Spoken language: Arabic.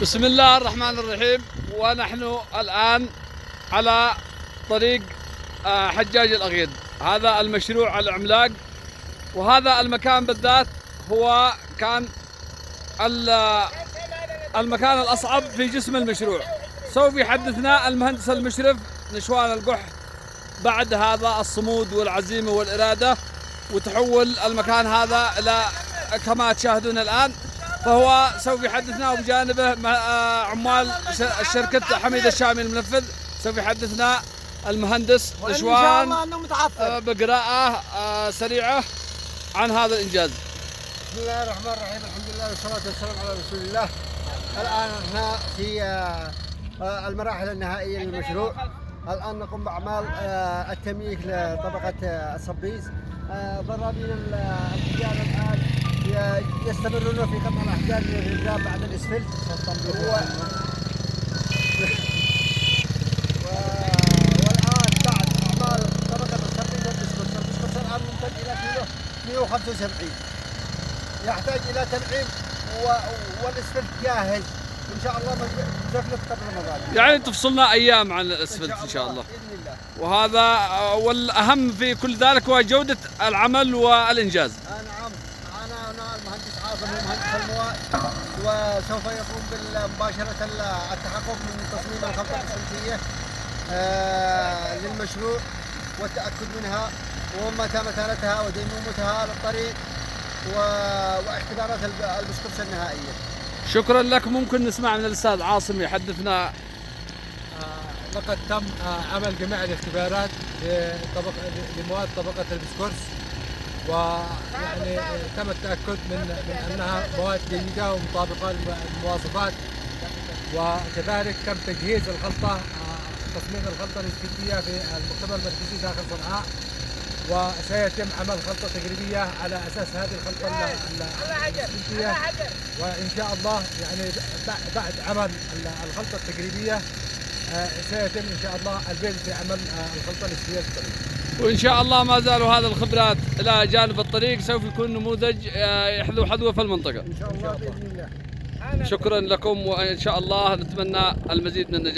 بسم الله الرحمن الرحيم. ونحن الآن على طريق حجاج الأغيد. هذا المشروع العملاق، وهذا المكان بالذات هو كان المكان الأصعب في جسم المشروع. سوف يحدثنا المهندس المشرف نشوان القح بعد هذا الصمود والعزيمة والإرادة وتحول المكان هذا إلى كما تشاهدون الآن. فهو سوف يحدثنا، وبجانبه عمال شركة حميد الشامي المنفذ. سوف يحدثنا المهندس نشوان بقراءة سريعة عن هذا الإنجاز. بسم الله الرحمن الرحيم، الحمد لله والصلاة والسلام على رسول الله. الآن احنا في المراحل النهائية للمشروع. الآن نقوم بأعمال التمييك لطبقة الصبيز. ضرابين الأحجار الآن يستمرون في قطع الأحجار للرجال بعد الإسفلت. والآن بعد أعمال طبقة الصبيز البسكوت الآن منتج إلى كيلو 175، يحتاج إلى تنعيم والإسفلت جاهز إن شاء الله زفلت قبل رمضان. يعني تفصلنا أيام عن الإسفلت إن شاء الله بإذن الله. وهذا والأهم في كل ذلك هو جودة العمل والإنجاز. نعم، معنا المهندس عاصم ومهندس المواد، وسوف يقوم بمباشرة التحقق من تصميم الخلطة الإسفلتية للمشروع والتأكد منها ومتى متانتها وديمومتها على الطريق واختبارات البسكوت النهائية. شكرا لك. ممكن نسمع من الأستاذ عاصم يحدثنا. لقد تم عمل جميع الاختبارات لمواد طبقة البسكورس، ويعني تم التأكد من أنها مواد جيدة ومطابقة للمواصفات، وكذلك تم تجهيز الخلطة، تصميم الخلطة الإسفلتية في المختبر المركزي داخل صنعاء، وسيتم عمل خلطة تجريبية على أساس هذه الخلطة الإسفلتية. وإن شاء الله يعني بعد عمل الخلطة التجريبية سيتم إن شاء الله البدء في عمل الخلطة الإسفلتية في الطريق. وإن شاء الله ما زالوا هذه الخبرات إلى جانب الطريق سوف يكون نموذج يحذو حذوه في المنطقة إن شاء الله بإذن الله. شكرا لكم، وإن شاء الله نتمنى المزيد من النجاح.